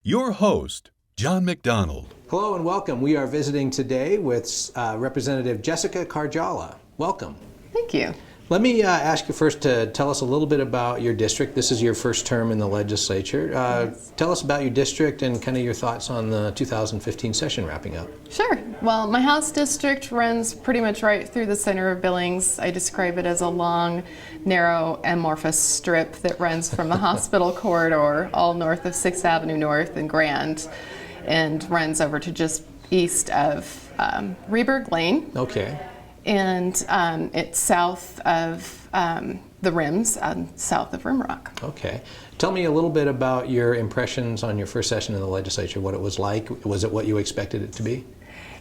Your host, John MacDonald. Hello and welcome. We are visiting today with Representative Jessica Karjala. Welcome. Thank you. Let me ask you first to tell us a little bit about your district. This is your first term in the legislature. Yes. Tell us about your district and kind of your thoughts on the 2015 session wrapping up. Sure. Well, my House district runs pretty much right through the center of Billings. I describe it as a long, narrow, amorphous strip that runs from the hospital corridor all north of 6th Avenue North and Grand and runs over to just east of Reberg Lane. Okay. And it's south of the Rims, south of Rimrock. Okay. Tell me a little bit about your impressions on your first session in the legislature, what it was like. Was it what you expected it to be?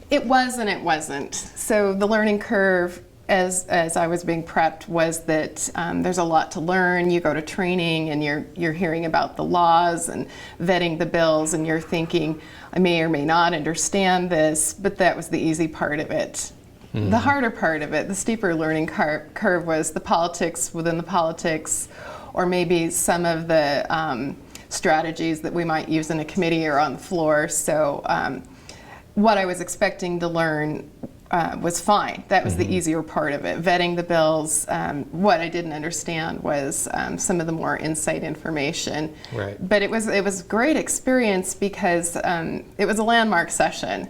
It was and it wasn't. So the learning curve, as I was being prepped, was that there's a lot to learn. You go to training and you're hearing about the laws and vetting the bills, and you're thinking, I may or may not understand this, but that was the easy part of it. Mm-hmm. The harder part of it, the steeper learning curve, was the politics within the politics, or maybe some of the strategies that we might use in a committee or on the floor. So what I was expecting to learn was fine. That was the easier part of it, vetting the bills. What I didn't understand was some of the more insight information. Right. But it was a great experience because it was a landmark session.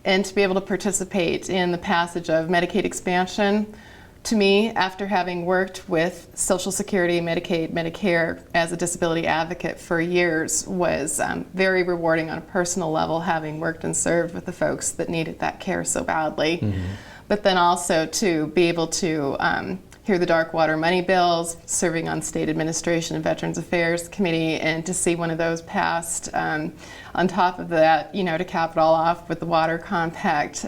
And to be able to participate in the passage of Medicaid expansion, to me, after having worked with Social Security, Medicaid, Medicare as a disability advocate for years, was very rewarding on a personal level, having worked and served with the folks that needed that care so badly. Mm-hmm. But then also to be able to hear the dark water money bills, serving on State Administration and Veterans Affairs Committee, and to see one of those passed. On top of that, to cap it all off with the water compact,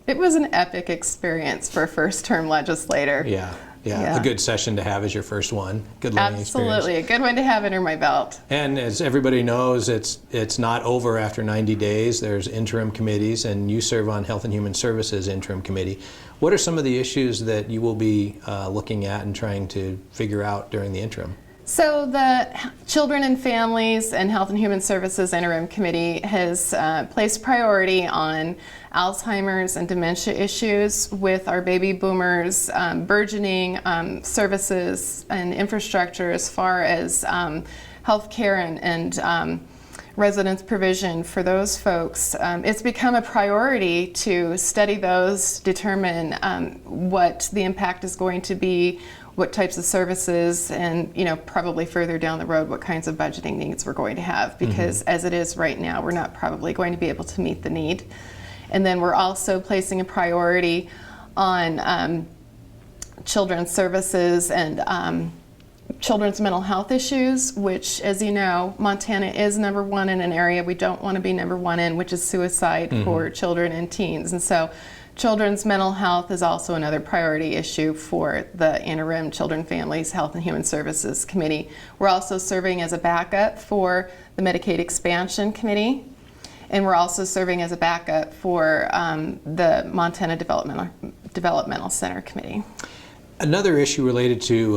it was an epic experience for a first-term legislator. Yeah. A good session to have as your first one. Good learning experience. Absolutely, a good one to have under my belt. And as everybody knows, it's not over after 90 days. There's interim committees, and you serve on Health and Human Services Interim Committee. What are some of the issues that you will be looking at and trying to figure out during the interim? So the Children and Families and Health and Human Services Interim Committee has placed priority on Alzheimer's and dementia issues with our baby boomers, burgeoning services and infrastructure as far as health care and residence provision for those folks. It's become a priority to study those, determine what the impact is going to be, what types of services, and probably further down the road what kinds of budgeting needs we're going to have, because as it is right now, we're not probably going to be able to meet the need. And then we're also placing a priority on children's services and children's mental health issues, which, as you know, Montana is number one in an area we don't want to be number one in, which is suicide for children and teens. And so children's mental health is also another priority issue for the interim Children, Families, Health and Human Services Committee. We're also serving as a backup for the Medicaid Expansion Committee, and we're also serving as a backup for the Montana Developmental Center Committee. Another issue related to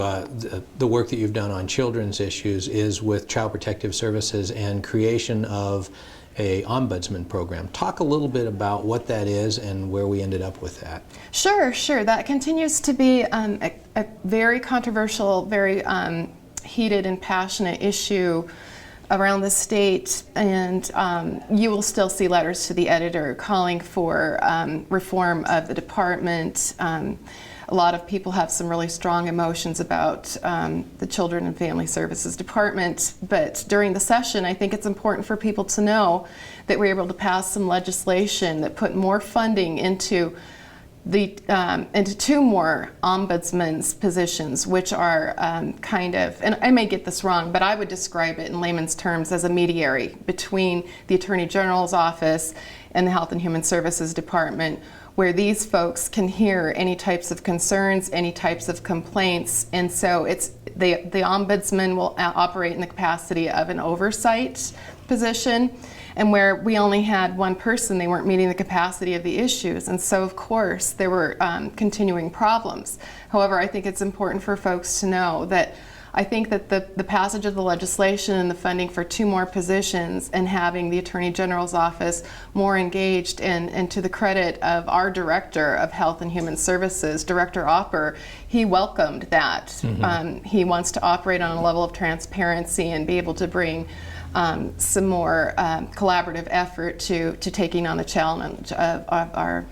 the work that you've done on children's issues is with Child Protective Services and creation of a ombudsman program. Talk a little bit about what that is and where we ended up with that. Sure. That continues to be a very controversial, very heated and passionate issue around the state, and you will still see letters to the editor calling for reform of the department. A lot of people have some really strong emotions about the Children and Family Services Department, but during the session I think it's important for people to know that we're able to pass some legislation that put more funding into two more ombudsman's positions, which are kind of, and I may get this wrong, but I would describe it in layman's terms as a mediary between the Attorney General's office and the Health and Human Services Department, where these folks can hear any types of concerns, any types of complaints, and so it's the ombudsman will operate in the capacity of an oversight position, and where we only had one person, they weren't meeting the capacity of the issues, and so of course there were continuing problems. However, I think it's important for folks to know that I think that the passage of the legislation and the funding for 2 more positions and having the Attorney General's office more engaged, and to the credit of our Director of Health and Human Services, Director Opper, he welcomed that. He wants to operate on a level of transparency and be able to bring some more collaborative effort to taking on the challenge of our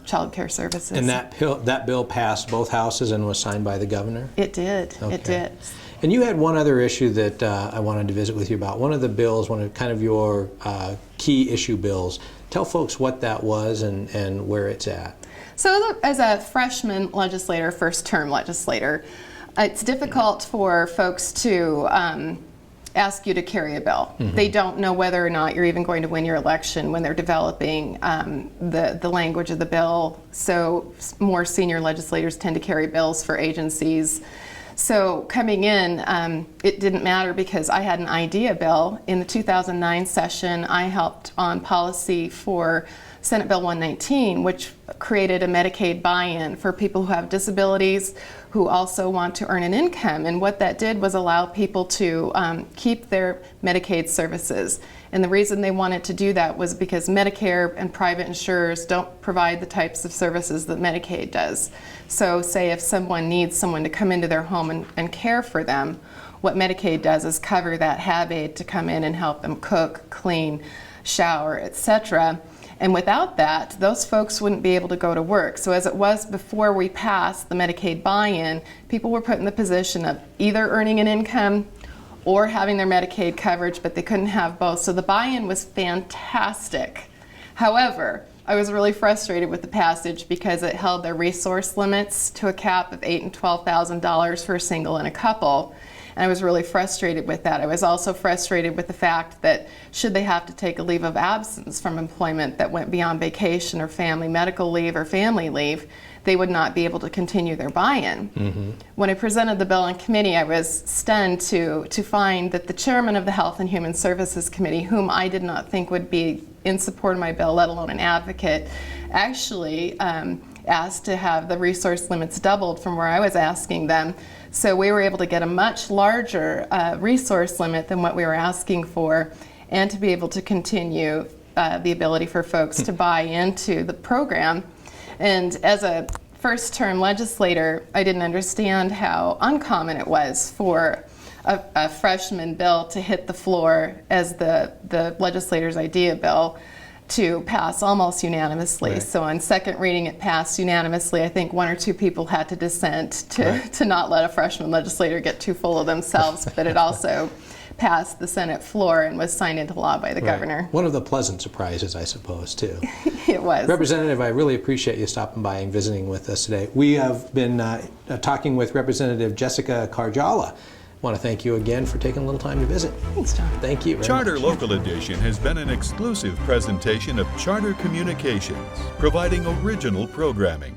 child care services. And that bill passed both houses and was signed by the governor? It did. Okay. It did. And you had one other issue that I wanted to visit with you about. One of the bills, one of kind of your key issue bills. Tell folks what that was and where it's at. So as a freshman legislator, first-term legislator, it's difficult for folks to ask you to carry a bill. They don't know whether or not you're even going to win your election when they're developing the language of the bill. So more senior legislators tend to carry bills for agencies. So coming in, it didn't matter because I had an idea bill. In the 2009 session, I helped on policy for Senate Bill 119, which created a Medicaid buy-in for people who have disabilities who also want to earn an income. And what that did was allow people to keep their Medicaid services. And the reason they wanted to do that was because Medicare and private insurers don't provide the types of services that Medicaid does. So say if someone needs someone to come into their home and care for them, what Medicaid does is cover that HAB aide to come in and help them cook, clean, shower, etc. And without that, those folks wouldn't be able to go to work. So as it was before we passed the Medicaid buy-in, people were put in the position of either earning an income or having their Medicaid coverage, but they couldn't have both. So the buy-in was fantastic. However, I was really frustrated with the passage because it held their resource limits to a cap of $8,000 and $12,000 for a single and a couple. And I was really frustrated with that. I was also frustrated with the fact that should they have to take a leave of absence from employment that went beyond vacation or family medical leave or family leave, they would not be able to continue their buy-in. When I presented the bill in committee, I was stunned to find that the chairman of the Health and Human Services Committee, whom I did not think would be in support of my bill, let alone an advocate, actually asked to have the resource limits doubled from where I was asking them. So we were able to get a much larger resource limit than what we were asking for, and to be able to continue the ability for folks to buy into the program. And as a first-term legislator, I didn't understand how uncommon it was for a freshman bill to hit the floor as the legislator's idea bill to pass almost unanimously. Right. So on second reading it passed unanimously. I think 1 or 2 people had to dissent to not let a freshman legislator get too full of themselves, but it also passed the Senate floor and was signed into law by the governor. One of the pleasant surprises, I suppose, too. It was. Representative, I really appreciate you stopping by and visiting with us today. We have been talking with Representative Jessica Karjala. I want to thank you again for taking a little time to visit. Thanks, John. Thank you very Charter much. Local Edition has been an exclusive presentation of Charter Communications, providing original programming.